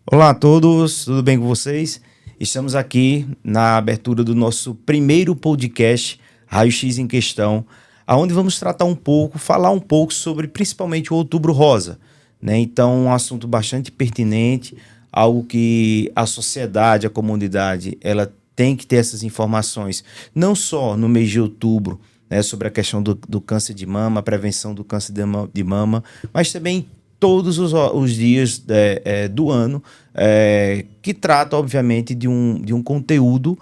Olá a todos, tudo bem com vocês? Estamos aqui na abertura do nosso primeiro podcast Raio X em Questão, onde vamos falar um pouco sobre principalmente o Outubro Rosa, né? Então, um assunto bastante pertinente, algo que a sociedade, a comunidade, ela tem que ter essas informações, não só no mês de outubro, né, sobre a questão do câncer de mama, a prevenção do câncer de mama, mas também todos os dias do ano, que trata, obviamente, de um conteúdo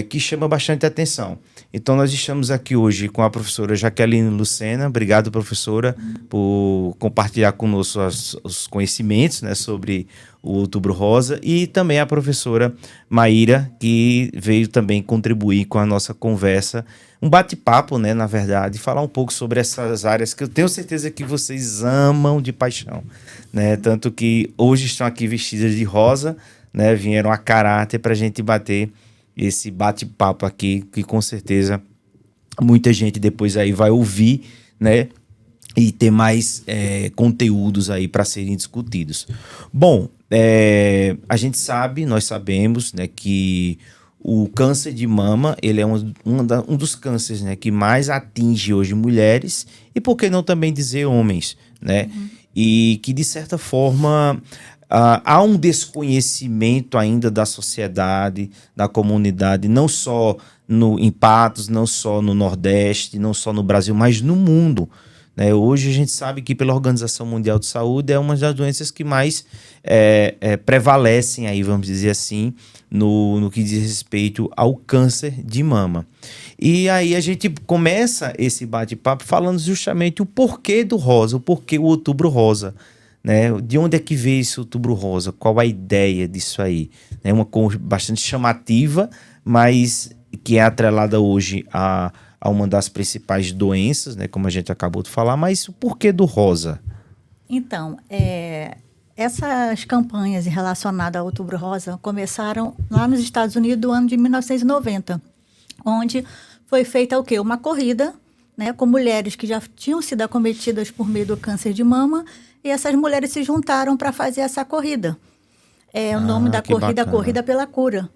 que chama bastante atenção. Então, nós estamos aqui hoje com a professora Jaqueline Lucena. Obrigado, professora, por compartilhar conosco os conhecimentos, né, sobre o Outubro Rosa, e também a professora Maíra, que veio também contribuir com a nossa conversa, um bate-papo, né, na verdade, falar um pouco sobre essas áreas que eu tenho certeza que vocês amam de paixão, né, tanto que hoje estão aqui vestidas de rosa, né, vieram a caráter para a gente bater esse bate-papo aqui, que com certeza muita gente depois aí vai ouvir, né, e ter mais conteúdos aí para serem discutidos. Bom, nós sabemos, né, que o câncer de mama, ele é um dos cânceres, né, que mais atinge hoje mulheres e, por que não também dizer, homens, né? Uhum. E que, de certa forma, há um desconhecimento ainda da sociedade, da comunidade, não só em Patos, não só no Nordeste, não só no Brasil, mas no mundo, né? Hoje a gente sabe que pela Organização Mundial de Saúde é uma das doenças que mais prevalecem aí, vamos dizer assim, no que diz respeito ao câncer de mama. E aí a gente começa esse bate-papo falando justamente o porquê do rosa, o porquê o Outubro Rosa, né? De onde é que veio esse Outubro Rosa? Qual a ideia disso aí? É uma cor bastante chamativa, mas que é atrelada hoje a uma das principais doenças, né? Como a gente acabou de falar, mas o porquê do rosa? Então, essas campanhas relacionadas ao Outubro Rosa começaram lá nos Estados Unidos do ano de 1990, onde foi feita o quê? Uma corrida, né, com mulheres que já tinham sido acometidas por meio do câncer de mama, e essas mulheres se juntaram para fazer essa corrida. O nome da corrida, Corrida pela Cura.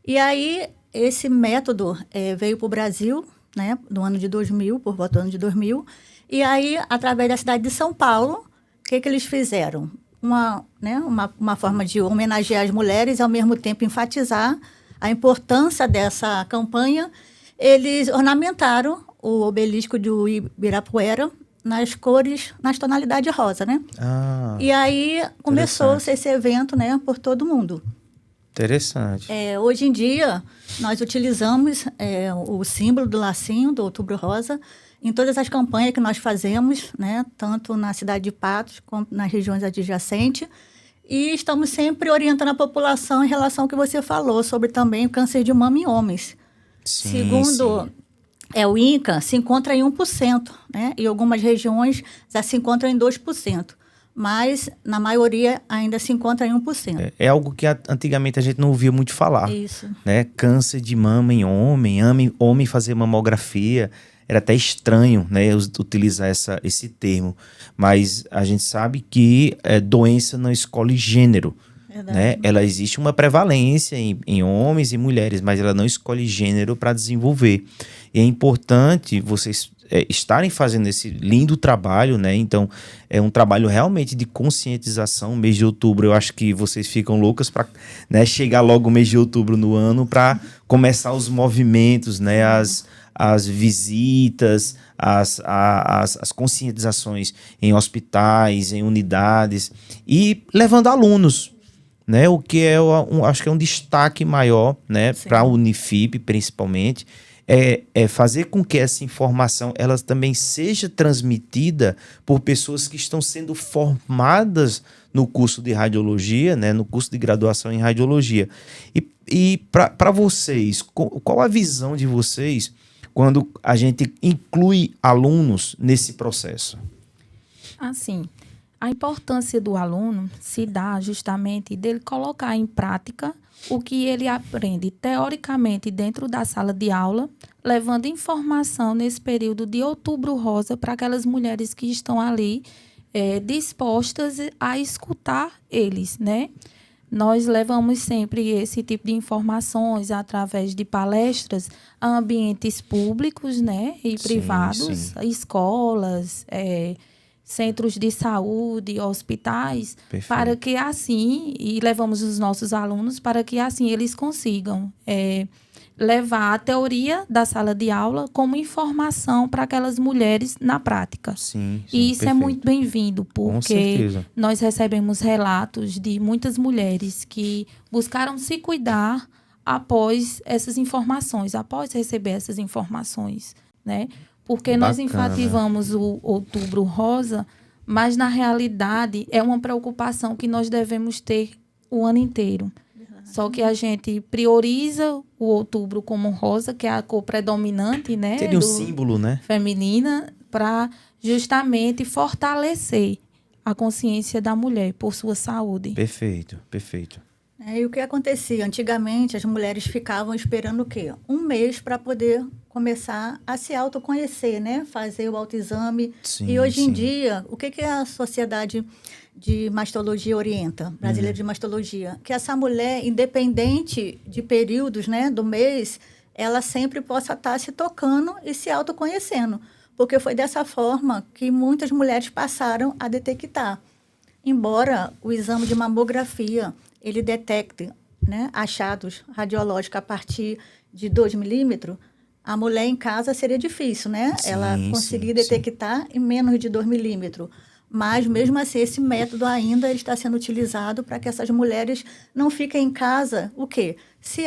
E aí, esse método veio para o Brasil, né, no ano de 2000, por volta do ano de 2000. E aí, através da cidade de São Paulo, o que eles fizeram? Uma forma de homenagear as mulheres e, ao mesmo tempo, enfatizar a importância dessa campanha. Eles ornamentaram o obelisco do Ibirapuera nas cores, nas tonalidades rosa, né? E aí começou-se esse evento, né, por todo mundo. Interessante. Hoje em dia, nós utilizamos o símbolo do lacinho, do Outubro Rosa, em todas as campanhas que nós fazemos, né, tanto na cidade de Patos como nas regiões adjacentes. E estamos sempre orientando a população em relação ao que você falou, sobre também o câncer de mama em homens. Sim, segundo o INCA, se encontra em 1%, né? E algumas regiões já se encontram em 2%. Mas, na maioria, ainda se encontra em 1%. É algo que antigamente a gente não ouvia muito falar. Isso. Né? Câncer de mama em homem fazer mamografia. Era até estranho, né, utilizar esse termo. Mas a gente sabe que doença não escolhe gênero. Né? Ela existe uma prevalência em homens e mulheres, mas ela não escolhe gênero para desenvolver. E é importante vocês estarem fazendo esse lindo trabalho, né? Então, é um trabalho realmente de conscientização. Mês de outubro, eu acho que vocês ficam loucas para, né, chegar logo o mês de outubro no ano para começar os movimentos, né? As visitas, as conscientizações em hospitais, em unidades, e levando alunos, né? O que acho que é um destaque maior, né, para a Unifib, principalmente, é fazer com que essa informação ela também seja transmitida por pessoas que estão sendo formadas no curso de radiologia, né, no curso de graduação em radiologia. E para vocês, qual a visão de vocês quando a gente inclui alunos nesse processo? Assim, a importância do aluno se dá justamente dele colocar em prática o que ele aprende teoricamente dentro da sala de aula, levando informação nesse período de Outubro Rosa para aquelas mulheres que estão ali dispostas a escutar eles, né? Nós levamos sempre esse tipo de informações através de palestras a ambientes públicos, né, e privados, escolas, centros de saúde, hospitais, Perfeito. para que assim, e levamos os nossos alunos para que assim eles consigam levar a teoria da sala de aula como informação para aquelas mulheres na prática. Sim, E isso perfeito. é muito bem-vindo, Com porque certeza. nós recebemos relatos de muitas mulheres que buscaram se cuidar após essas informações, após receber essas informações, né? Porque nós Bacana. enfativamos o Outubro Rosa, mas na realidade é uma preocupação que nós devemos ter o ano inteiro. Só que a gente prioriza o outubro como rosa, que é a cor predominante, né? Seria um símbolo, né? Feminina, para justamente fortalecer a consciência da mulher por sua saúde. Perfeito, perfeito. E o que acontecia? Antigamente, as mulheres ficavam esperando o quê? Um mês para poder começar a se autoconhecer, né? Fazer o autoexame. Sim, e hoje sim. em dia, o que a Sociedade de Mastologia orienta, brasileira de mastologia? Que essa mulher, independente de períodos, né, do mês, ela sempre possa estar se tocando e se autoconhecendo. Porque foi dessa forma que muitas mulheres passaram a detectar. Embora o exame de mamografia ele detecte, né, achados radiológicos a partir de 2 milímetros, a mulher em casa seria difícil, né? Sim, ela conseguir sim. detectar em menos de 2 milímetros. Mas, mesmo assim, esse método ainda ele está sendo utilizado para que essas mulheres não fiquem em casa, o quê? Se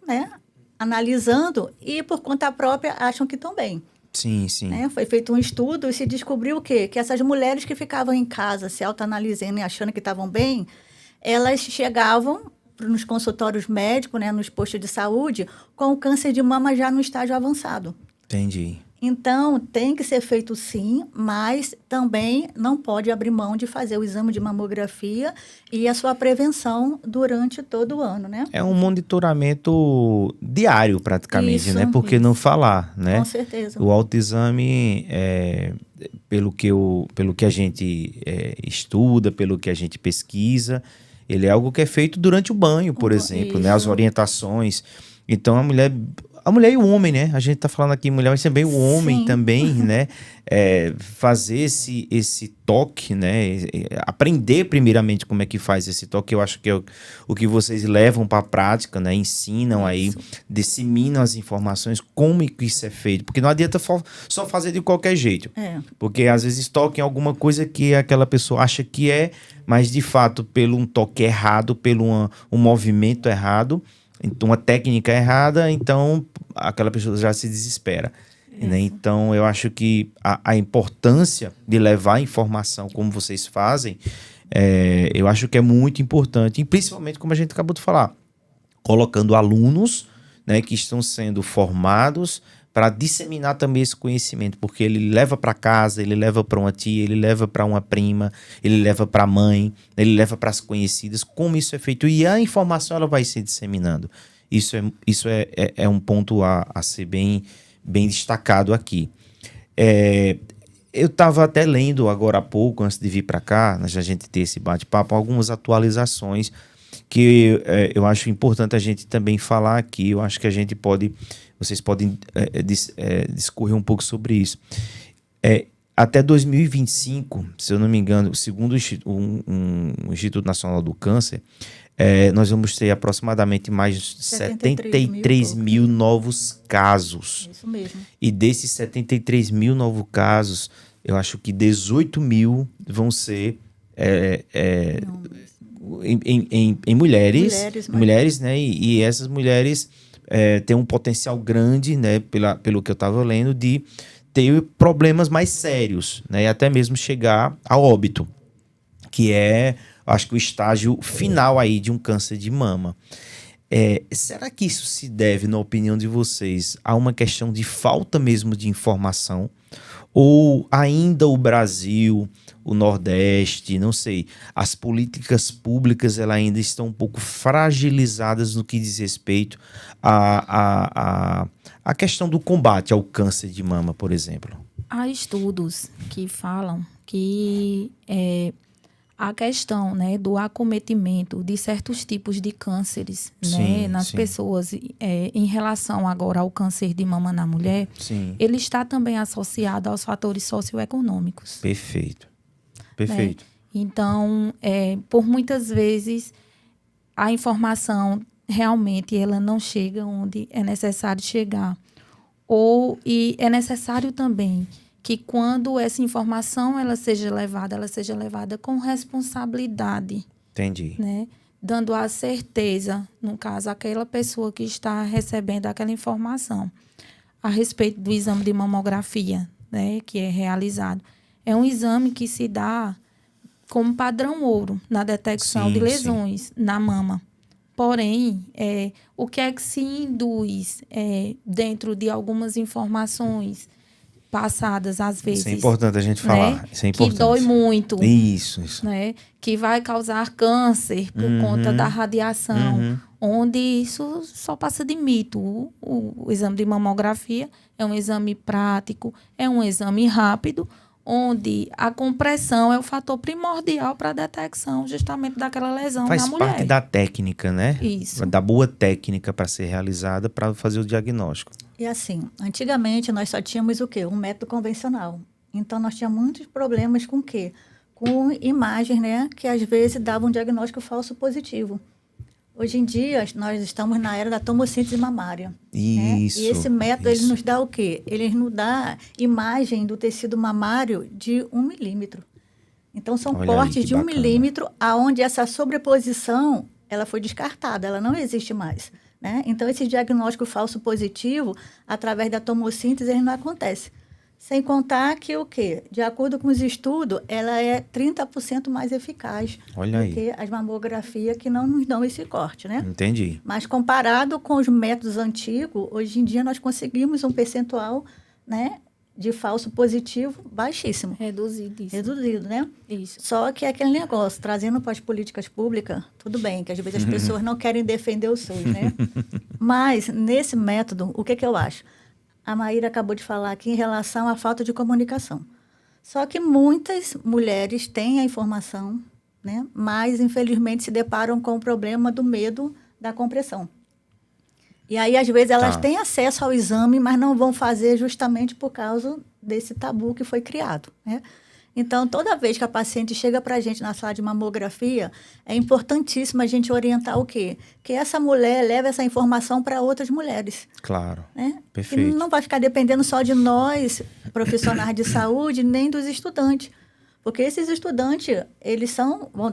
né, analisando e, por conta própria, acham que estão bem. Sim, sim. Né? Foi feito um estudo e se descobriu o quê? Que essas mulheres que ficavam em casa se autoanalisando e achando que estavam bem, elas chegavam nos consultórios médicos, né, nos postos de saúde, com o câncer de mama já no estágio avançado. Entendi. Então, tem que ser feito sim, mas também não pode abrir mão de fazer o exame de mamografia e a sua prevenção durante todo o ano, né? É um monitoramento diário, praticamente, Isso, né? Por que não falar, né? Com certeza. O autoexame, pelo que a gente estuda, pelo que a gente pesquisa, ele é algo que é feito durante o banho, por exemplo, né? As Isso. orientações. Então, a mulher e o homem, né? A gente tá falando aqui mulher, mas também o homem Sim. também, né? Fazer esse toque, né? Aprender primeiramente como é que faz esse toque. Eu acho que é o que vocês levam para a prática, né? Ensinam aí, disseminam as informações, como que isso é feito. Porque não adianta só fazer de qualquer jeito. Porque às vezes toque em alguma coisa que aquela pessoa acha que é, mas de fato, pelo um toque errado, pelo um movimento errado, então, uma técnica errada, então aquela pessoa já se desespera. Né? Então, eu acho que a importância de levar informação como vocês fazem, eu acho que é muito importante. E principalmente, como a gente acabou de falar, colocando alunos, né, que estão sendo formados para disseminar também esse conhecimento, porque ele leva para casa, ele leva para uma tia, ele leva para uma prima, ele leva para a mãe, ele leva para as conhecidas, como isso é feito, e a informação ela vai se disseminando. Isso é um ponto a ser bem destacado aqui. Eu estava até lendo agora há pouco, antes de vir para cá, a gente ter esse bate-papo, algumas atualizações que eu acho importante a gente também falar aqui. Eu acho que vocês podem discorrer um pouco sobre isso. Até 2025, se eu não me engano, segundo o Instituto Nacional do Câncer, nós vamos ter aproximadamente mais de 73 mil novos casos. Isso mesmo. E desses 73 mil novos casos, eu acho que 18 mil vão ser em mulheres, né? E essas mulheres têm um potencial grande, né? Pelo que eu estava lendo, de ter problemas mais sérios, né? E até mesmo chegar a óbito, que acho que o estágio final aí de um câncer de mama. Será que isso se deve, na opinião de vocês, a uma questão de falta mesmo de informação? Ou ainda o Brasil, o Nordeste, não sei, as políticas públicas elas ainda estão um pouco fragilizadas no que diz respeito à questão do combate ao câncer de mama, por exemplo? Há estudos que falam que a questão, né, do acometimento de certos tipos de cânceres, né, nas pessoas em relação agora ao câncer de mama na mulher, ele está também associado aos fatores socioeconômicos. Perfeito. Né? Então, por muitas vezes, a informação realmente ela não chega onde é necessário chegar. E é necessário também que quando essa informação ela seja levada com responsabilidade. Entendi. Né? Dando a certeza, no caso, àquela pessoa que está recebendo aquela informação a respeito do exame de mamografia, né, que é realizado. É um exame que se dá como padrão ouro na detecção de lesões na mama. Porém, o que é que se induz dentro de algumas informações passadas, às vezes. Isso é importante a gente falar. Né? Isso é importante. Que dói muito. Isso. Né? Que vai causar câncer por conta da radiação. Onde isso só passa de mito. O exame de mamografia é um exame prático, é um exame rápido, onde a compressão é o fator primordial para a detecção justamente daquela lesão na mulher. Faz parte da técnica, né? Isso. Da boa técnica para ser realizada para fazer o diagnóstico. E assim, antigamente nós só tínhamos o quê? Um método convencional. Então, nós tínhamos muitos problemas com o quê? Com imagens, né? Que às vezes davam um diagnóstico falso positivo. Hoje em dia, nós estamos na era da tomossíntese mamária. Isso. Né? E esse método, ele nos dá o quê? Ele nos dá imagem do tecido mamário de 1 milímetro. Então, são cortes de 1 milímetro, onde essa sobreposição, ela foi descartada, ela não existe mais. Né? Então, esse diagnóstico falso positivo, através da tomossíntese, ele não acontece. Sem contar que o quê? De acordo com os estudos, ela é 30% mais eficaz do que as mamografias que não nos dão esse corte, né? Entendi. Mas comparado com os métodos antigos, hoje em dia nós conseguimos um percentual, né, de falso positivo baixíssimo. Reduzido, né? Isso. Só que é aquele negócio, trazendo para as políticas públicas, tudo bem, que às vezes as pessoas não querem defender o SUS, né? Mas, nesse método, o que eu acho? A Maíra acabou de falar aqui em relação à falta de comunicação. Só que muitas mulheres têm a informação, né? Mas, infelizmente, se deparam com o problema do medo da compressão. E aí, às vezes, elas têm acesso ao exame, mas não vão fazer justamente por causa desse tabu que foi criado, né? Então, toda vez que a paciente chega para a gente na sala de mamografia, é importantíssimo a gente orientar o quê? Que essa mulher leve essa informação para outras mulheres. Claro, né? Perfeito. Que não vai ficar dependendo só de nós, profissionais de saúde, nem dos estudantes. Porque esses estudantes,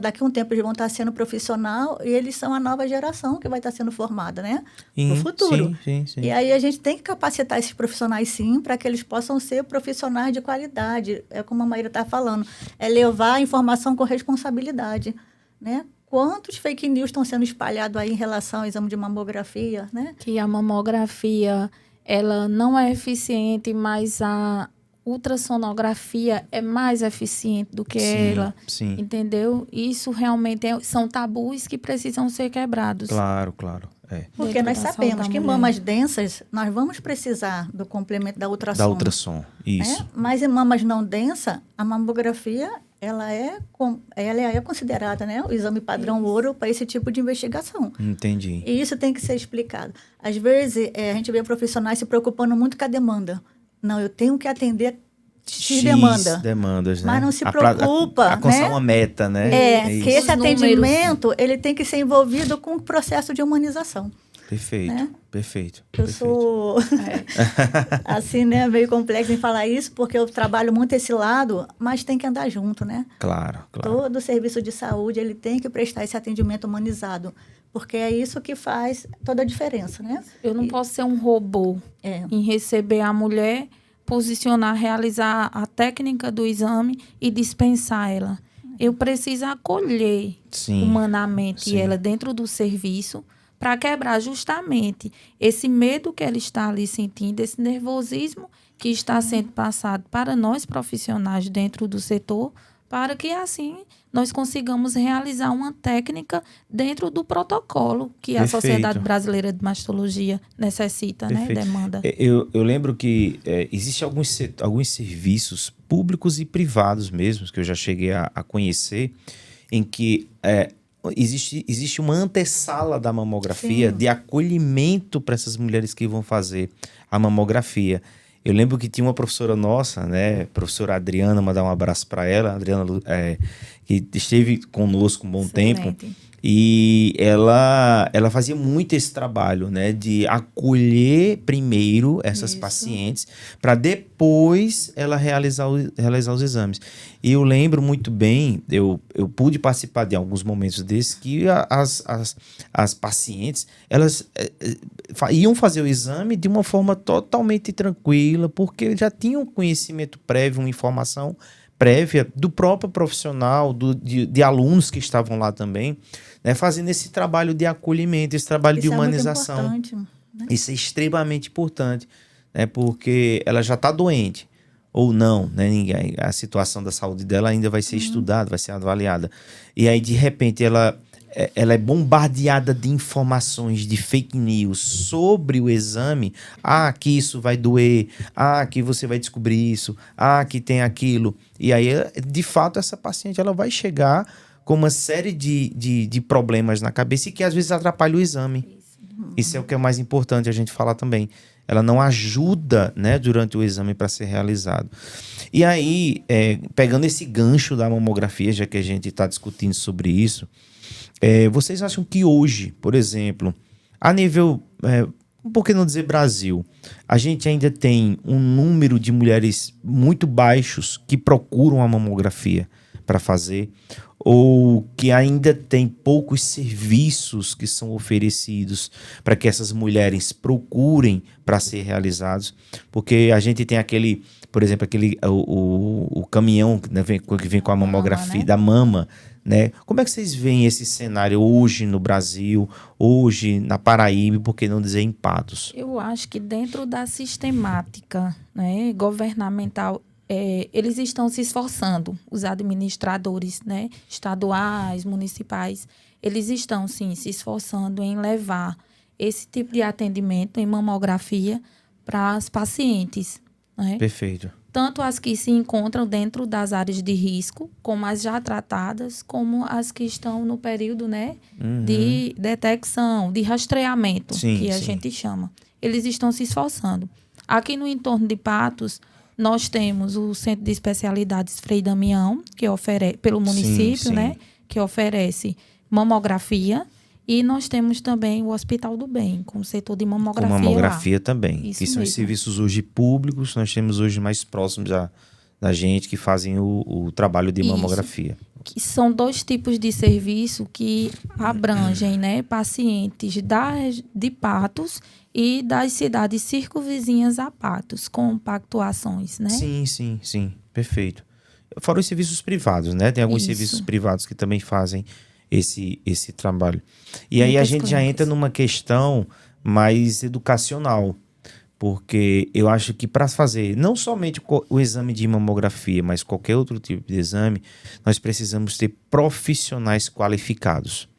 daqui a um tempo, eles vão estar sendo profissional e eles são a nova geração que vai estar sendo formada, né? No futuro. Sim. E aí a gente tem que capacitar esses profissionais, sim, para que eles possam ser profissionais de qualidade. É como a Maíra está falando, é levar a informação com responsabilidade, né? Quantos fake news estão sendo espalhados aí em relação ao exame de mamografia, né? Que a mamografia, ela não é eficiente, mas a ultrassonografia é mais eficiente do que ela, entendeu? Isso realmente são tabus que precisam ser quebrados. Claro. Porque nós sabemos que mamas densas, nós vamos precisar do complemento da ultrassom. Isso. Né? Mas em mamas não densas, a mamografia, ela é considerada, né, o exame padrão ouro para esse tipo de investigação. Entendi. E isso tem que ser explicado. Às vezes, a gente vê profissionais se preocupando muito com a demanda. Não, eu tenho que atender X demandas, né? Mas não se preocupa, alcançar né? uma meta, né? Que esse atendimento, ele tem que ser envolvido com o processo de humanização. Perfeito, né? perfeito. Eu sou, assim, né, meio complexo em falar isso, porque eu trabalho muito esse lado, mas tem que andar junto, né? Claro. Todo serviço de saúde, ele tem que prestar esse atendimento humanizado, porque é isso que faz toda a diferença, né? Eu não posso ser um robô em receber a mulher, posicionar, realizar a técnica do exame e dispensar ela. Eu preciso acolher humanamente ela dentro do serviço, para quebrar justamente esse medo que ela está ali sentindo, esse nervosismo que está sendo passado para nós profissionais dentro do setor, para que assim nós consigamos realizar uma técnica dentro do protocolo que a Sociedade Brasileira de Mastologia necessita, né, demanda. Eu lembro que existem alguns serviços públicos e privados mesmo, que eu já cheguei a conhecer, em que existe uma antessala da mamografia, de acolhimento para essas mulheres que vão fazer a mamografia. Eu lembro que tinha uma professora nossa, né, professora Adriana, mandar um abraço para ela, Adriana, que esteve conosco um bom tempo, e ela fazia muito esse trabalho, né, de acolher primeiro essas pacientes, para depois ela realizar os exames. E eu lembro muito bem, eu pude participar de alguns momentos desses, que as pacientes, elas iam fazer o exame de uma forma totalmente tranquila, porque já tinham conhecimento prévio, uma informação prévia do próprio profissional, de alunos que estavam lá também, né, fazendo esse trabalho de acolhimento, esse trabalho de humanização. É muito importante, né? Isso é extremamente importante, né, porque ela já está doente, ou não, né, a situação da saúde dela ainda vai ser estudada, vai ser avaliada. E aí, de repente, ela é bombardeada de informações, de fake news sobre o exame. Que isso vai doer, que você vai descobrir isso, que tem aquilo. E aí, de fato, essa paciente ela vai chegar com uma série de problemas na cabeça e que às vezes atrapalha o exame. Isso é o que é mais importante a gente falar também. Ela não ajuda, né, durante o exame para ser realizado. E aí, pegando esse gancho da mamografia, já que a gente está discutindo sobre isso, vocês acham que hoje, por exemplo, a nível, por que não dizer Brasil, a gente ainda tem um número de mulheres muito baixos que procuram a mamografia para fazer, ou que ainda tem poucos serviços que são oferecidos para que essas mulheres procurem para ser realizados? Porque a gente tem aquele, por exemplo, o caminhão, né, que vem com a mamografia, né? Da mama, né? Como é que vocês veem esse cenário hoje no Brasil, hoje na Paraíba, por que não dizer em Patos? Eu acho que dentro da sistemática, né, governamental, eles estão se esforçando, os administradores, né, estaduais, municipais, eles estão, sim, se esforçando em levar esse tipo de atendimento em mamografia para as pacientes, né? Perfeito. Tanto as que se encontram dentro das áreas de risco, como as já tratadas, como as que estão no período, né, de detecção, de rastreamento, a gente chama. Eles estão se esforçando. Aqui no entorno de Patos, nós temos o Centro de Especialidades Frei Damião, que oferece, pelo município, né, que oferece mamografia. E nós temos também o Hospital do Bem, com o setor de mamografia. Com mamografia lá. também. Isso que são mesmo. Os serviços hoje públicos, nós temos hoje mais próximos da gente, que fazem o trabalho de mamografia. Que são 2 tipos de serviço que abrangem, né, pacientes de Patos e das cidades circunvizinhas a Patos, com pactuações, né? Sim. Perfeito. Fora os serviços privados, né? Tem alguns serviços privados que também fazem esse trabalho. E aí a gente já entra numa questão mais educacional, porque eu acho que para fazer não somente o exame de mamografia, mas qualquer outro tipo de exame, nós precisamos ter profissionais qualificados.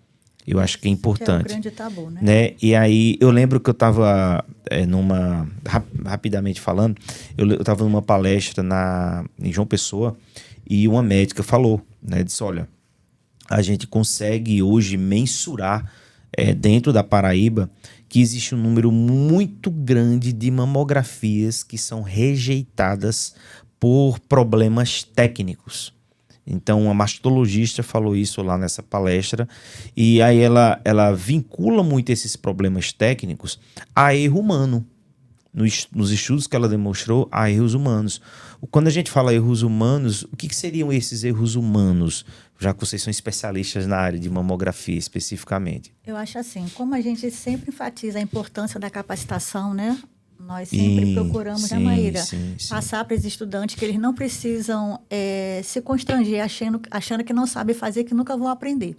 Eu acho que é importante. Que é um grande tabu, né? E aí eu lembro que eu estava rapidamente falando, eu estava numa palestra em João Pessoa e uma médica falou, né, disse, olha, a gente consegue hoje mensurar dentro da Paraíba que existe um número muito grande de mamografias que são rejeitadas por problemas técnicos. Então, a mastologista falou isso lá nessa palestra e aí ela vincula muito esses problemas técnicos a erro humano. Nos estudos que ela demonstrou, há erros humanos. Quando a gente fala erros humanos, o que seriam esses erros humanos? Já que vocês são especialistas na área de mamografia especificamente. Eu acho assim, como a gente sempre enfatiza a importância da capacitação, né? Nós sempre procuramos, né, Maíra, passar para os estudantes que eles não precisam se constranger achando que não sabem fazer, que nunca vão aprender.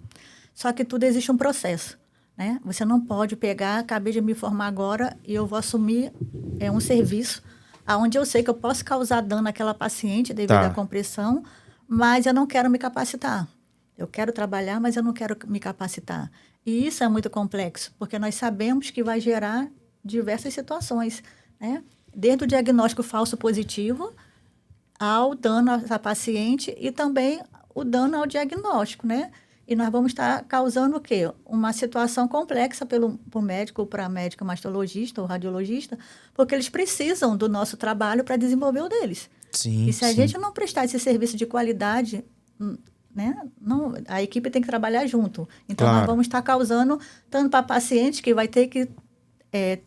Só que tudo existe um processo. né? Você não pode pegar, acabei de me formar agora e eu vou assumir um serviço onde eu sei que eu posso causar dano àquela paciente devido à compressão, mas eu não quero me capacitar. Eu quero trabalhar, mas eu não quero me capacitar. E isso é muito complexo, porque nós sabemos que vai gerar diversas situações, né? Desde o diagnóstico falso positivo ao dano à paciente e também o dano ao diagnóstico, né? E nós vamos estar causando o quê? Uma situação complexa para o médico, para a médica mastologista ou radiologista, porque eles precisam do nosso trabalho para desenvolver o deles. Sim, e se a gente não prestar esse serviço de qualidade, né? Não, a equipe tem que trabalhar junto. Então, nós vamos estar causando, tanto para a paciente, que vai ter que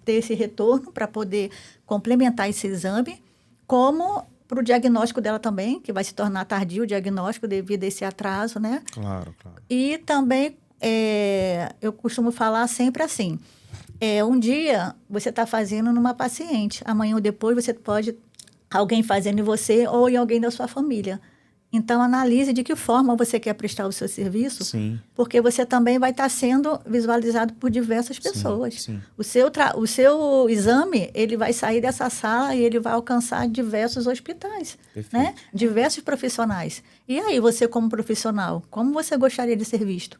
ter esse retorno para poder complementar esse exame, como para o diagnóstico dela também, que vai se tornar tardio o diagnóstico devido a esse atraso, né? Claro. E também, eu costumo falar sempre assim, um dia você está fazendo numa paciente, amanhã ou depois você pode alguém fazendo em você ou em alguém da sua família. Então, analise de que forma você quer prestar o seu serviço, sim, porque você também vai estar sendo visualizado por diversas pessoas. Sim. O seu exame, ele vai sair dessa sala e ele vai alcançar diversos hospitais, né? Diversos profissionais. E aí, você como profissional, como você gostaria de ser visto?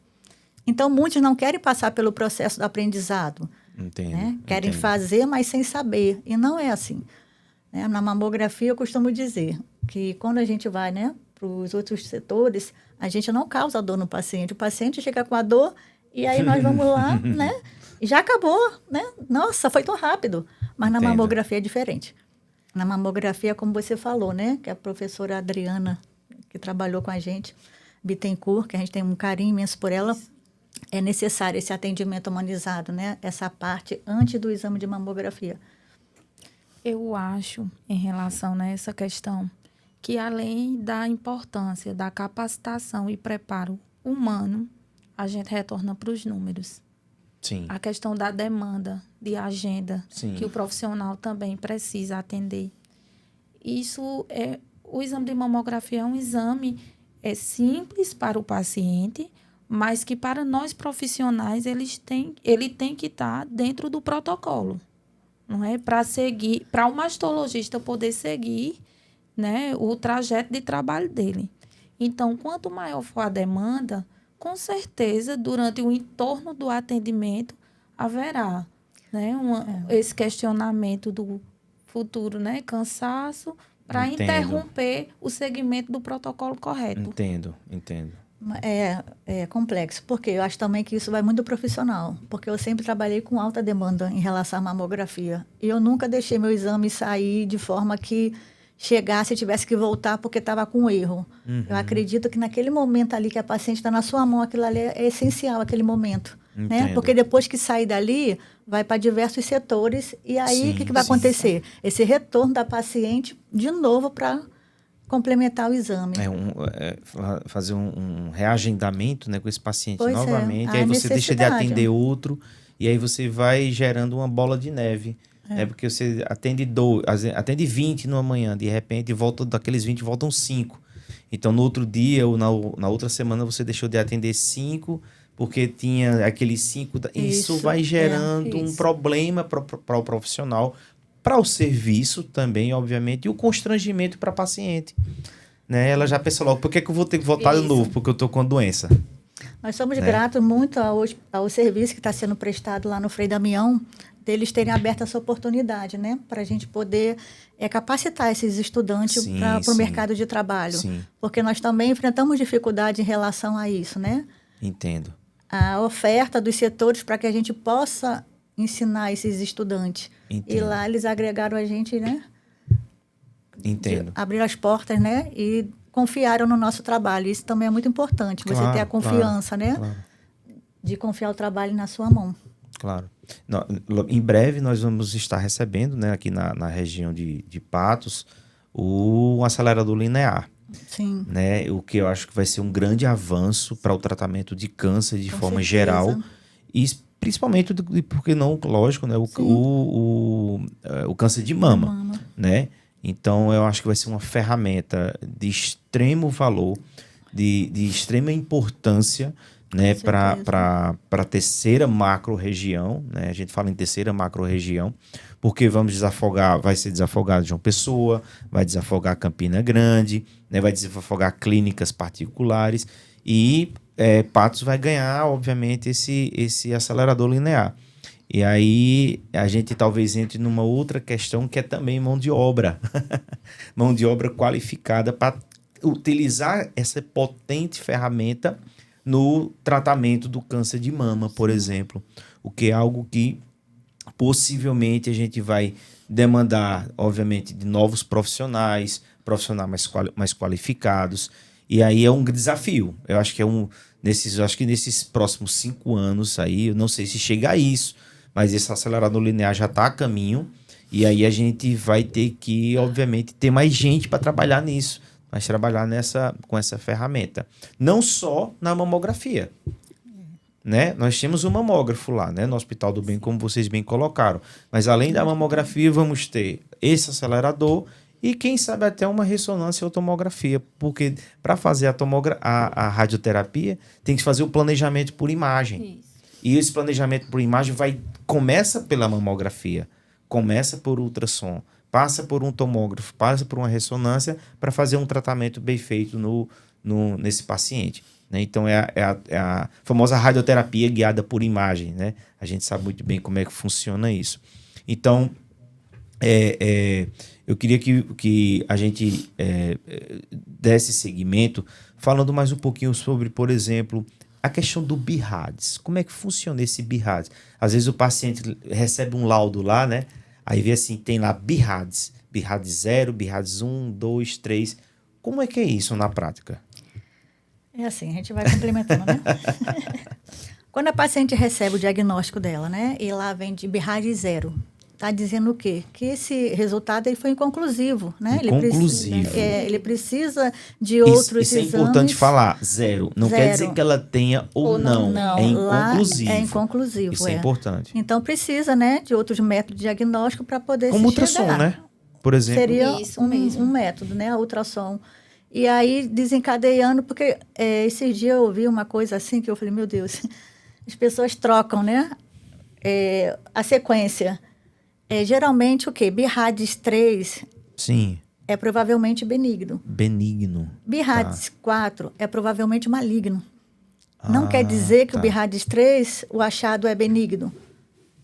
Então, muitos não querem passar pelo processo do aprendizado. Entendo. Né? Querem fazer, mas sem saber. E não é assim. Né? Na mamografia, eu costumo dizer que quando a gente vai, né, para os outros setores, a gente não causa dor no paciente. O paciente chega com a dor e aí nós vamos lá, né? E já acabou, né? Nossa, foi tão rápido. Mas na mamografia é diferente. Na mamografia, como você falou, né? Que a professora Adriana, que trabalhou com a gente, Bittencourt, que a gente tem um carinho imenso por ela, é necessário esse atendimento humanizado, né? Essa parte antes do exame de mamografia. Eu acho, em relação a essa questão, que além da importância da capacitação e preparo humano, a gente retorna para os números. Sim. A questão da demanda de agenda, Sim. que o profissional também precisa atender. O exame de mamografia é um exame simples para o paciente, mas que para nós profissionais ele tem que estar dentro do protocolo. Não é? Para o mastologista poder seguir, né, o trajeto de trabalho dele. Então, quanto maior for a demanda, com certeza, durante o entorno do atendimento, haverá, né, esse questionamento do futuro, né, cansaço, para interromper o segmento do protocolo correto. Entendo. É complexo, porque eu acho também que isso vai muito do profissional, porque eu sempre trabalhei com alta demanda em relação à mamografia. E eu nunca deixei meu exame sair de forma que chegasse e tivesse que voltar porque estava com erro. Eu acredito que naquele momento ali que a paciente está na sua mão, aquilo ali é essencial, aquele momento. Né? Porque depois que sair dali, vai para diversos setores e aí o que vai acontecer? Esse retorno da paciente de novo para complementar o exame. Fazer um reagendamento, né, com esse paciente novamente, aí você deixa de atender outro e aí você vai gerando uma bola de neve. Porque você atende 20 numa manhã, de repente daqueles 20 voltam 5. Então, no outro dia ou na outra semana, você deixou de atender 5, porque tinha aqueles 5. Isso vai gerando um problema para o profissional, para o serviço também, obviamente, e o constrangimento para a paciente. Né? Ela já pensa logo, por que eu vou ter que voltar de novo? Porque eu estou com a doença. Nós somos gratos muito ao serviço que está sendo prestado lá no Frei Damião, deles terem aberto essa oportunidade, né? Para a gente poder capacitar esses estudantes para o mercado de trabalho. Sim. Porque nós também enfrentamos dificuldade em relação a isso, né? Entendo. A oferta dos setores para que a gente possa ensinar esses estudantes. Entendo. E lá eles agregaram a gente, né? Entendo. Abriram as portas, né? E confiaram no nosso trabalho. Isso também é muito importante, você ter a confiança, né? Claro. De confiar o trabalho na sua mão. Claro. Em breve nós vamos estar recebendo, né, aqui na região de Patos, o acelerador linear. Sim. Né? O que eu acho que vai ser um grande avanço para o tratamento de câncer de forma certeza. Geral. E principalmente, porque não, lógico, né, o câncer de mama. Né? Então, eu acho que vai ser uma ferramenta de extremo valor, de extrema importância, né, Com para a terceira macro-região, né? A gente fala em terceira macro-região, porque vamos desafogar, vai ser desafogado João Pessoa, vai desafogar Campina Grande, né, vai desafogar clínicas particulares e Patos vai ganhar, obviamente, esse acelerador linear. E aí a gente talvez entre numa outra questão que é também mão de obra. Mão de obra qualificada para utilizar essa potente ferramenta no tratamento do câncer de mama, por exemplo. O que é algo que possivelmente a gente vai demandar, obviamente, de novos profissionais mais qualificados. E aí é um desafio. Eu acho que nesses próximos 5 anos aí, eu não sei se chega a isso, mas esse acelerador linear já está a caminho. E aí a gente vai ter que, obviamente, ter mais gente para trabalhar nisso, mas trabalhar com essa ferramenta. Não só na mamografia. Né? Nós temos um mamógrafo lá, né? No Hospital do Bem, como vocês bem colocaram. Mas além da mamografia, vamos ter esse acelerador e quem sabe até uma ressonância ou tomografia, porque para fazer a radioterapia tem que fazer o planejamento por imagem. Isso. E esse planejamento por imagem começa pela mamografia, começa por ultrassom, passa por um tomógrafo, passa por uma ressonância para fazer um tratamento bem feito nesse paciente. Né? Então, é a famosa radioterapia guiada por imagem. Né? A gente sabe muito bem como é que funciona isso. Então, eu queria que a gente desse seguimento falando mais um pouquinho sobre, por exemplo, a questão do BIRADS. Como é que funciona esse BIRADS? Às vezes o paciente recebe um laudo lá, né? Aí vê assim, tem lá BIRADS. BIRADS 0, BIRADS 1, 2, 3. Como é que é isso na prática? É assim, a gente vai complementando, né? Quando a paciente recebe o diagnóstico dela, né? E lá vem de BIRADS 0. Está dizendo o quê? Que esse resultado ele foi inconclusivo, né? Inconclusivo. Ele precisa de outros isso é exames. importante falar, 0. Não quer dizer que ela tenha ou não. Não, É inconclusivo. É inconclusivo, isso é importante. Então, precisa, né, de outros métodos de diagnóstico para poder como ultrassom, né? Por exemplo. Seria isso mesmo. Um método, né? A ultrassom. E aí, desencadeando, porque esses dias eu ouvi uma coisa assim que eu falei, meu Deus, as pessoas trocam, né? A sequência. Geralmente o quê? BIRADS 3 Sim. é provavelmente benigno. Benigno. BIRADS 4 é provavelmente maligno. Não quer dizer que o BIRADS 3, o achado é benigno.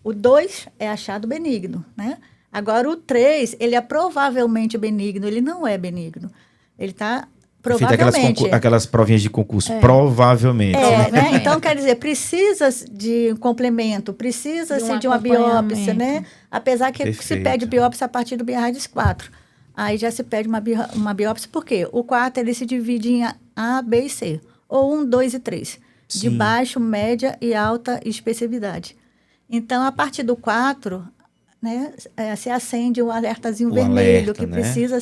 O 2 é achado benigno, né? Agora, o 3, ele é provavelmente benigno, ele não é benigno. Ele está provavelmente. Aquelas provinhas de concurso, provavelmente. Né? Então, quer dizer, precisa de um complemento, precisa-se de uma biópsia, né? Apesar que se pede biópsia a partir do BIRADS 4. Aí já se pede uma biópsia, por quê? O 4, ele se divide em A, B e C. Ou 1, 2 e 3. Sim. De baixo, média e alta especificidade. Então, a partir do 4... né, se acende um alertazinho vermelho, que precisa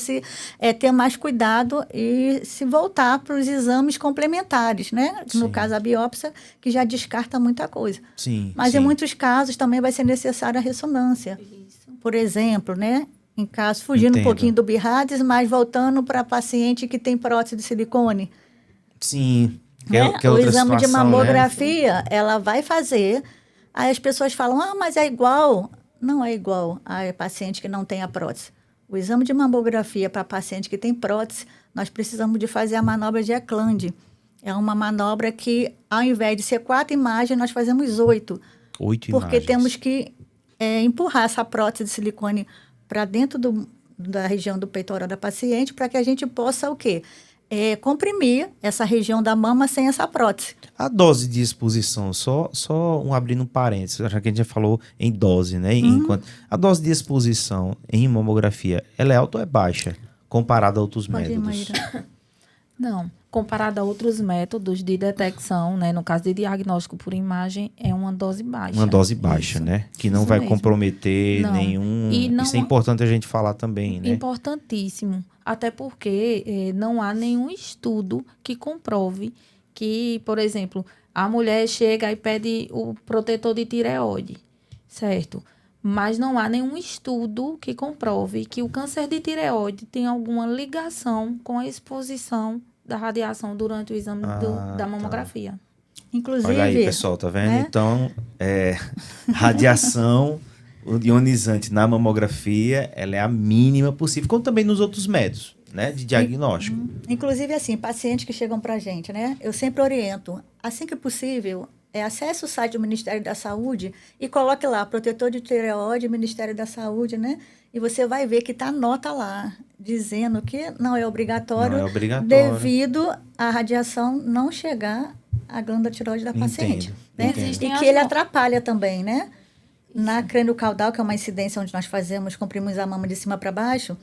ter mais cuidado e se voltar para os exames complementares, né? No caso, a biópsia, que já descarta muita coisa. Sim, Mas em muitos casos também vai ser necessária a ressonância. Isso. Por exemplo, né? Em caso, fugindo um pouquinho do BIRADS, mas voltando para a paciente que tem prótese de silicone. Sim. Que o exame de mamografia, ela vai fazer, aí as pessoas falam, mas é igual. Não é igual a paciente que não tem a prótese. O exame de mamografia para paciente que tem prótese, nós precisamos de fazer a manobra de Eklund. É uma manobra que, ao invés de ser 4 imagens, nós fazemos 8. 8 porque imagens. Temos que empurrar essa prótese de silicone para dentro da região do peitoral da paciente para que a gente possa o quê? Comprimir essa região da mama sem essa prótese. A dose de exposição, só abrindo um parênteses, já que a gente já falou em dose, né? A dose de exposição em mamografia, ela é alta ou é baixa, comparada a outros métodos? Não, comparado a outros métodos de detecção, né? No caso de diagnóstico por imagem, é uma dose baixa. Uma dose baixa, isso, né? Que não vai mesmo comprometer nenhum... Isso é importante a gente falar também, né? Importantíssimo. Até porque não há nenhum estudo que comprove que, por exemplo, a mulher chega e pede o protetor de tireoide, certo? Mas não há nenhum estudo que comprove que o câncer de tireoide tem alguma ligação com a exposição da radiação durante o exame da mamografia. Inclusive... Olha aí, pessoal, tá vendo? né? Então, radiação ionizante na mamografia, ela é a mínima possível, como também nos outros métodos, né, de diagnóstico. Inclusive, assim, pacientes que chegam para a gente, né? Eu sempre oriento, assim que possível, acesse o site do Ministério da Saúde e coloque lá, protetor de tireoide, Ministério da Saúde, né? E você vai ver que está a nota lá, dizendo que não é obrigatório, Não é obrigatório. devido à radiação não chegar à glândula tireoide da paciente. Entendo, Né? entendo. E que ele atrapalha também, né? Na crânio-caudal, que é uma incidência onde nós fazemos, comprimos a mama de cima para baixo,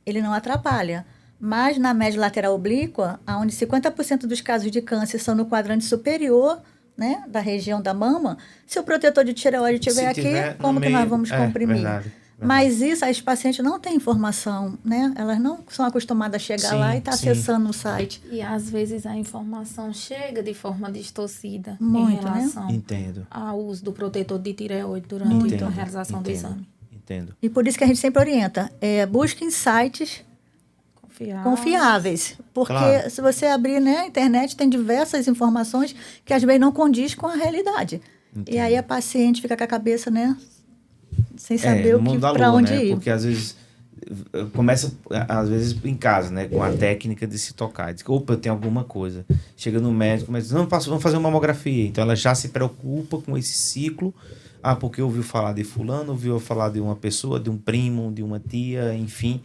ele não atrapalha. Mas na média lateral oblíqua, onde 50% dos casos de câncer são no quadrante superior, né, da região da mama, se o protetor de tireoide estiver aqui, como que nós vamos comprimir? Verdade. Mas isso, as pacientes não têm informação, né? Elas não são acostumadas a chegar lá e estar acessando o site. E às vezes a informação chega de forma distorcida Muito, em relação Entendo. ao uso do protetor de tireoide durante a realização do exame. Entendo. E por isso que a gente sempre orienta, busquem sites confiáveis. Porque Claro. se você abrir, né, a internet, tem diversas informações que às vezes não condiz com a realidade. E aí a paciente fica com a cabeça, né, sem saber para onde né? ir. Porque às vezes começa, às vezes em casa, né, com a técnica de se tocar. Diz que, opa, eu tenho alguma coisa. Chega no médico, mas não, vamos fazer uma mamografia. Então ela já se preocupa com esse ciclo. Ah, porque ouviu falar de fulano, ouviu falar de uma pessoa, de um primo, de uma tia, enfim.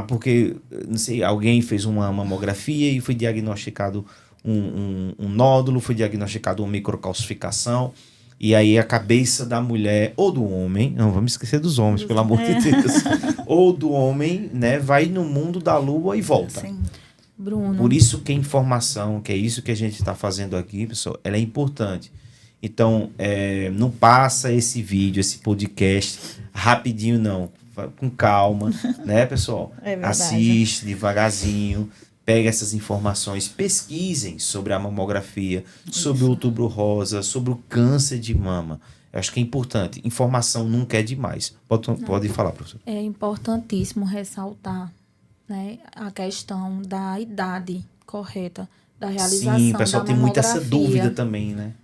Porque, não sei, alguém fez uma mamografia e foi diagnosticado um nódulo, foi diagnosticado uma microcalcificação. E aí a cabeça da mulher ou do homem, não vamos esquecer dos homens, pelo amor de Deus, ou do homem, né, vai no mundo da lua e volta. Sim. Bruno. Por isso que a informação, que é isso que a gente está fazendo aqui, pessoal, ela é importante. Então, não passa esse vídeo, esse podcast rapidinho, não. Vai com calma, né, pessoal? É verdade. Assiste devagarzinho. Pega essas informações, pesquisem sobre a mamografia, sobre o outubro rosa, sobre o câncer de mama. Eu acho que é importante. Informação nunca é demais. Pode falar, professor. É importantíssimo ressaltar, né, a questão da idade correta da realização Sim, o pessoal da tem muito essa mamografia. dúvida também, né?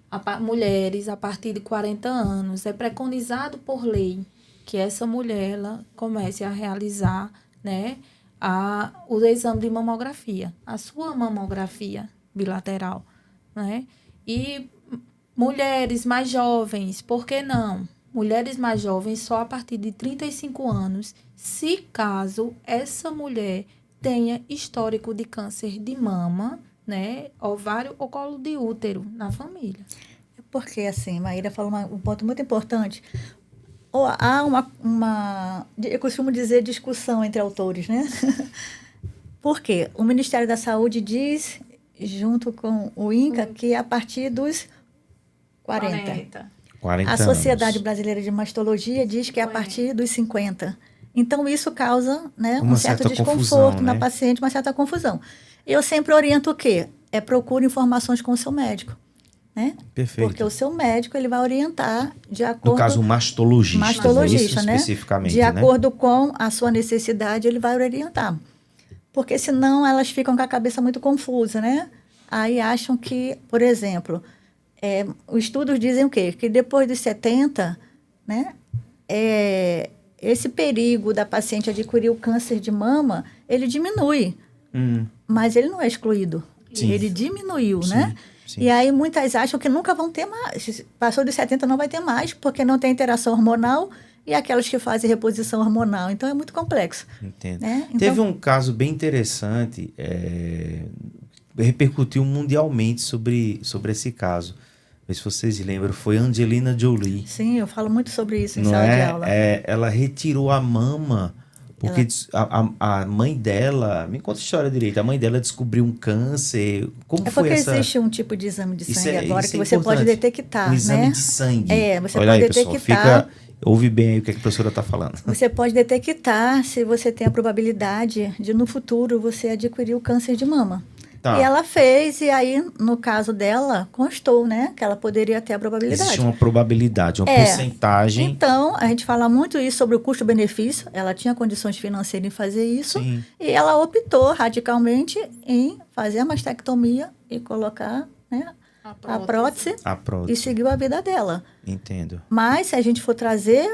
Mulheres a partir de 40 anos. É preconizado por lei que essa mulher ela comece a realizar, né, o exame de mamografia, a sua mamografia bilateral, né? E mulheres mais jovens, por que não? Mulheres mais jovens só a partir de 35 anos, se caso essa mulher tenha histórico de câncer de mama, né, ovário ou colo de útero na família. Porque, assim, Maíra falou um ponto muito importante. Há eu costumo dizer, discussão entre autores, né? Por quê? O Ministério da Saúde diz, junto com o INCA, que é a partir dos 40. 40 A Sociedade anos. Brasileira de Mastologia diz que é a partir dos 50. Então, isso causa, né, Uma um certo certa desconforto confusão, na né? paciente, uma certa confusão. Eu sempre oriento o quê? Procure informações com o seu médico. Né? Perfeito. Porque o seu médico ele vai orientar de acordo... No caso, o mastologista, né? especificamente, De né? acordo com a sua necessidade, ele vai orientar. Porque senão elas ficam com a cabeça muito confusa, né? Aí acham que, por exemplo, os estudos dizem o quê? Que depois dos 70, né? Esse perigo da paciente adquirir o câncer de mama, ele diminui. Mas ele não é excluído. Sim. Ele diminuiu, Sim, né? sim. E aí muitas acham que nunca vão ter mais. Passou dos 70 não vai ter mais, porque não tem interação hormonal e aquelas que fazem reposição hormonal. Então é muito complexo. Entendo. Né? Então, Teve um caso bem interessante, repercutiu mundialmente sobre esse caso. Não sei se vocês lembram, foi Angelina Jolie. Sim, eu falo muito sobre isso em Não sala de aula. Ela retirou a mama, porque a mãe dela... Me conta a história direito. A mãe dela descobriu um câncer. Como foi porque essa... existe um tipo de exame de sangue agora que isso você pode importante. detectar, Um exame né? de sangue. Você Olha pode aí, pessoal. detectar. Ouve bem aí o que a professora está falando. Você pode detectar se você tem a probabilidade de, no futuro, você adquirir o câncer de mama. Tá. E ela fez, e aí, no caso dela, constou, né? Que ela poderia ter a probabilidade. Existe uma probabilidade, uma porcentagem. Então, a gente fala muito isso sobre o custo-benefício. Ela tinha condições financeiras em fazer isso. Sim. E ela optou radicalmente em fazer a mastectomia e colocar, né, a prótese A e prótese. seguiu a vida dela. Entendo. Mas se a gente for trazer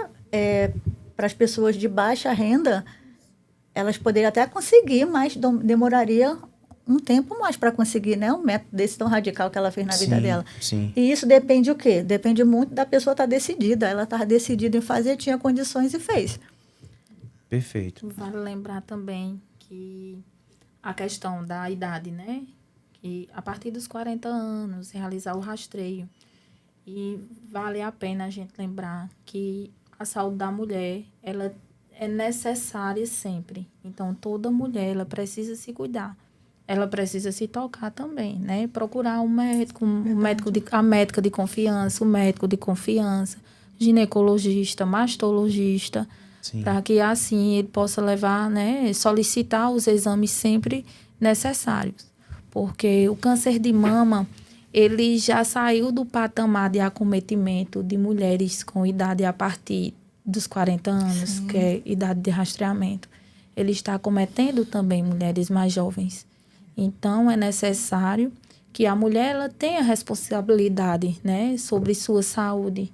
para as pessoas de baixa renda, elas poderiam até conseguir, mas demoraria um tempo mais para conseguir, né? Um método desse tão radical que ela fez na vida dela. Sim. E isso depende o quê? Depende muito da pessoa estar decidida. Ela estava decidida em fazer, tinha condições e fez. Perfeito. Vale lembrar também que a questão da idade, né? Que a partir dos 40 anos, realizar o rastreio. E vale a pena a gente lembrar que a saúde da mulher, ela é necessária sempre. Então, toda mulher, ela precisa se cuidar. Ela precisa se tocar também, né? Procurar um médico, a médica de confiança, o médico de confiança, ginecologista, mastologista, para que assim ele possa levar, né? Solicitar os exames sempre necessários. Porque o câncer de mama, ele já saiu do patamar de acometimento de mulheres com idade a partir dos 40 anos, Sim. que é idade de rastreamento. Ele está acometendo também mulheres mais jovens. Então, é necessário que a mulher ela tenha responsabilidade, né, sobre sua saúde.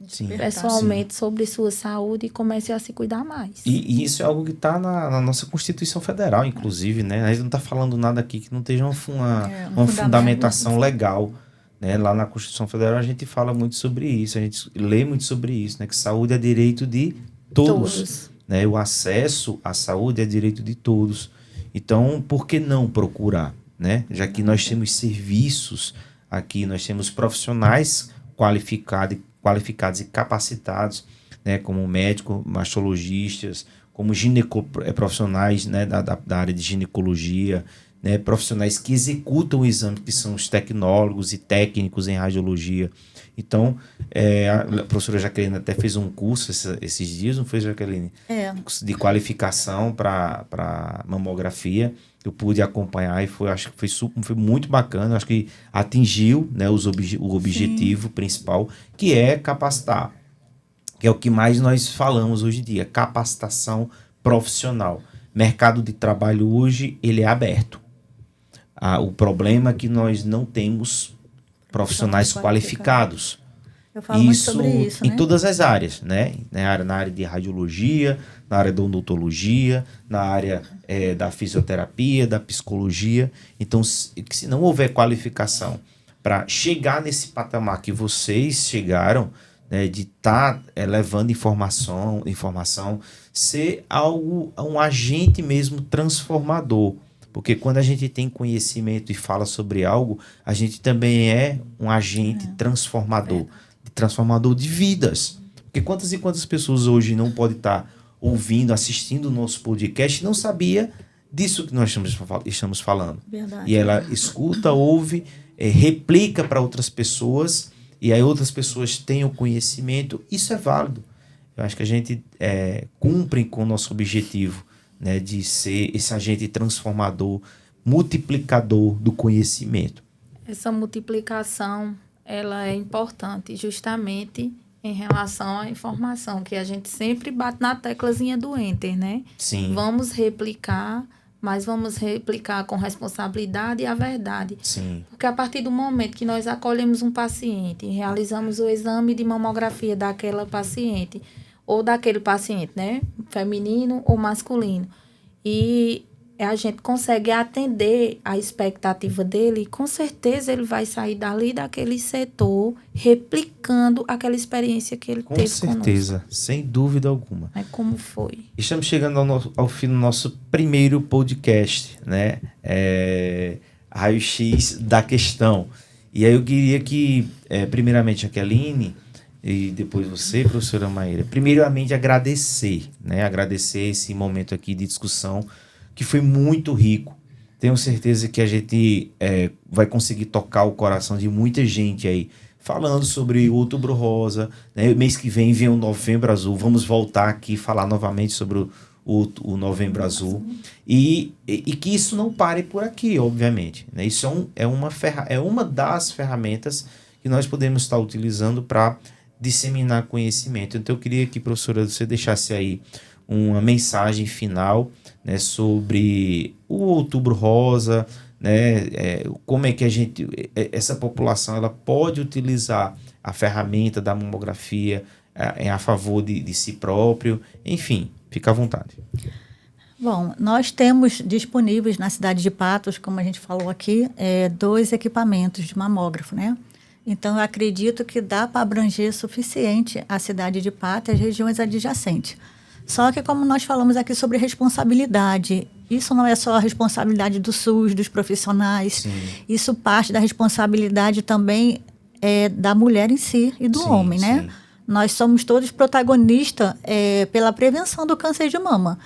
Sim. Pessoalmente, sobre sua saúde e comece a se cuidar mais. E isso é algo que está na nossa Constituição Federal, inclusive, né? A gente não está falando nada aqui que não esteja uma fundamentação legal. Né? Lá na Constituição Federal a gente fala muito sobre isso, a gente lê muito sobre isso, né? Que saúde é direito de todos. Né? O acesso à saúde é direito de todos. Então, por que não procurar? Né? Já que nós temos serviços aqui, nós temos profissionais qualificados e capacitados, né? Como médicos, mastologistas, como profissionais, né? da área de ginecologia, né? Profissionais que executam o exame, que são os tecnólogos e técnicos em radiologia. Então, a professora Jaqueline até fez um curso esses dias, não foi, Jaqueline? De qualificação para mamografia. Eu pude acompanhar e acho que foi muito bacana. Acho que atingiu, né, o objetivo principal, que é capacitar. Que é o que mais nós falamos hoje em dia, capacitação profissional. Mercado de trabalho hoje, ele é aberto. O problema é que nós não temos profissionais qualificados. Eu falo muito sobre isso, em né? todas as áreas, né? Na área de radiologia, na área da odontologia, na área da fisioterapia, da psicologia. Então, se não houver qualificação para chegar nesse patamar que vocês chegaram, né, de estar levando informação, ser um agente mesmo transformador. Porque quando a gente tem conhecimento e fala sobre algo, a gente também é um agente transformador de vidas. Porque quantas e quantas pessoas hoje não podem estar ouvindo, assistindo o nosso podcast e não sabia disso que nós estamos falando. Verdade. E ela escuta, ouve, replica para outras pessoas, e aí outras pessoas têm o conhecimento. Isso é válido. Eu acho que a gente cumpre com o nosso objetivo, né, de ser esse agente transformador, multiplicador do conhecimento. Essa multiplicação, ela é importante justamente em relação à informação, que a gente sempre bate na teclazinha do Enter, né? Sim. Vamos replicar, mas vamos replicar com responsabilidade e a verdade. Sim. Porque a partir do momento que nós acolhemos um paciente e realizamos o exame de mamografia daquela paciente, ou daquele paciente, né? Feminino ou masculino. E a gente consegue atender a expectativa dele, com certeza ele vai sair dali daquele setor replicando aquela experiência que ele teve conosco. Com certeza, sem dúvida alguma. Como foi? Estamos chegando ao fim do nosso primeiro podcast, né? Raio-X da questão. E aí eu queria que, primeiramente, a Jaqueline e depois você, professora Maíra, primeiramente agradecer, né? Agradecer esse momento aqui de discussão, que foi muito rico. Tenho certeza que a gente vai conseguir tocar o coração de muita gente aí, falando sobre o Outubro Rosa, né? Mês que vem o Novembro Azul. Vamos voltar aqui e falar novamente sobre o Novembro Azul. E que isso não pare por aqui, obviamente, né? Isso é uma das ferramentas que nós podemos estar utilizando para disseminar conhecimento. Então eu queria que, professora, você deixasse aí uma mensagem final, né, sobre o Outubro Rosa, né? Como é que essa população ela pode utilizar a ferramenta da mamografia a favor de si próprio, enfim, fica à vontade. Bom, nós temos disponíveis na cidade de Patos, como a gente falou aqui, 2 equipamentos de mamógrafo, né? Então, eu acredito que dá para abranger suficiente a cidade de Patos e as regiões adjacentes. Só que, como nós falamos aqui sobre responsabilidade, isso não é só a responsabilidade do SUS, dos profissionais, sim, isso parte da responsabilidade também da mulher em si e do homem, né? Sim. Nós somos todos protagonistas pela prevenção do câncer de mama.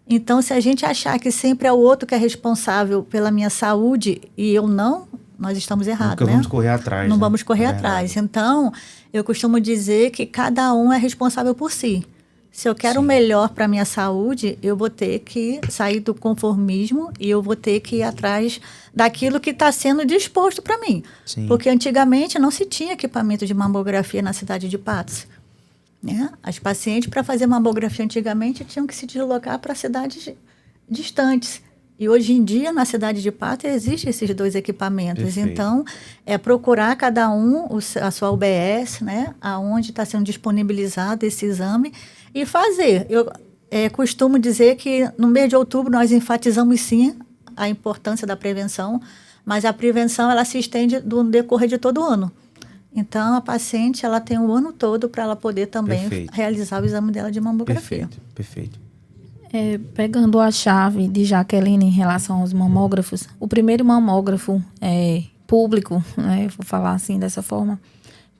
Então, se a gente achar que sempre é o outro que é responsável pela minha saúde e eu não, nós estamos errados, né? Não vamos correr atrás. Não vamos correr atrás. Então, eu costumo dizer que cada um é responsável por si. Se eu quero o melhor para a minha saúde, eu vou ter que sair do conformismo e eu vou ter que ir atrás daquilo que está sendo disposto para mim. Sim. Porque antigamente não se tinha equipamento de mamografia na cidade de Patos, né? As pacientes, para fazer mamografia antigamente, tinham que se deslocar para cidades distantes. E hoje em dia, na cidade de Patos, existem esses 2 equipamentos. Perfeito. Então, é procurar cada um a sua UBS, né? Aonde está sendo disponibilizado esse exame e fazer. Eu costumo dizer que no mês de outubro nós enfatizamos sim a importância da prevenção, mas a prevenção ela se estende no decorrer de todo o ano. Então, a paciente ela tem o ano todo para ela poder também realizar o exame dela de mamografia. Perfeito. Pegando a chave de Jaqueline em relação aos mamógrafos, o primeiro mamógrafo público, né, vou falar assim dessa forma,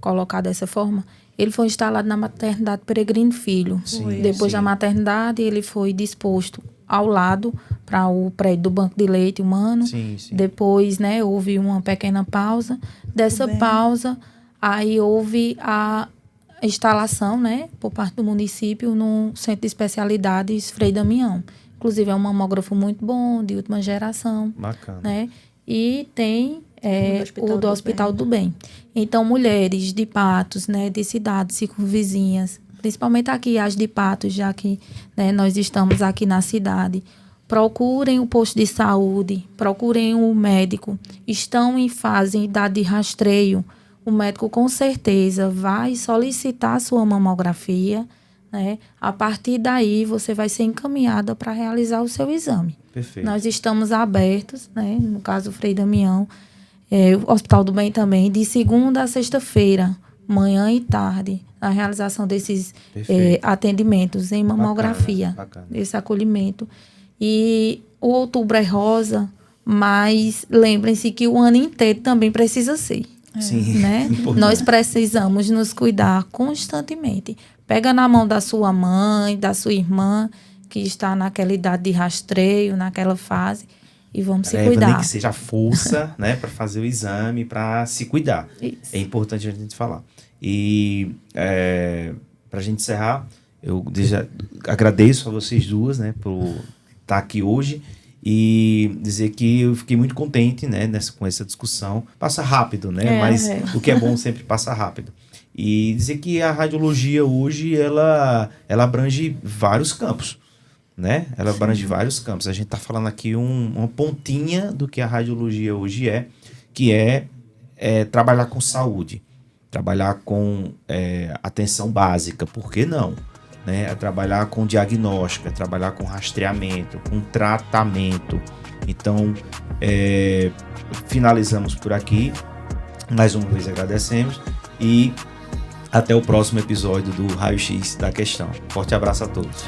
colocar dessa forma, ele foi instalado na maternidade Peregrino Filho. Sim, depois da maternidade, ele foi disposto ao lado para o prédio do Banco de Leite Humano. Sim. Depois, né, houve uma pequena pausa. Dessa pausa, aí houve a instalação, né, por parte do município no Centro de Especialidades Frei Damião. Inclusive, é um mamógrafo muito bom, de última geração. Bacana. Né? E tem o do Hospital do Bem. Então, mulheres de Patos, né, de cidades circunvizinhas, principalmente aqui as de Patos, já que, né, nós estamos aqui na cidade, procurem o posto de saúde, procurem o médico. Estão em fase, em idade de rastreio. O médico, com certeza, vai solicitar a sua mamografia, né? A partir daí, você vai ser encaminhada para realizar o seu exame. Perfeito. Nós estamos abertos, né? No caso, o Frei Damião, o Hospital do Bem também, de segunda a sexta-feira, manhã e tarde, a realização desses atendimentos em mamografia, Bacana. Esse acolhimento. E o outubro é rosa, mas lembrem-se que o ano inteiro também precisa ser. Sim. Né? Nós precisamos nos cuidar constantemente. Pega na mão da sua mãe, da sua irmã, que está naquela idade de rastreio, naquela fase, e vamos se cuidar. Nem que seja força, né, para fazer o exame, para se cuidar. Isso. É importante a gente falar. E para a gente encerrar, eu agradeço a vocês duas, né, por estar aqui hoje. E dizer que eu fiquei muito contente, né, com essa discussão. Passa rápido, né? Mas o que é bom sempre passa rápido. E dizer que a radiologia hoje, ela abrange vários campos, né? Ela abrange vários campos. A gente está falando aqui uma pontinha do que a radiologia hoje que é trabalhar com saúde, trabalhar com atenção básica. Por que não? Né, a trabalhar com diagnóstico, a trabalhar com rastreamento, com tratamento. Então, finalizamos por aqui. Mais uma vez agradecemos e até o próximo episódio do Raio X da Questão. Forte abraço a todos.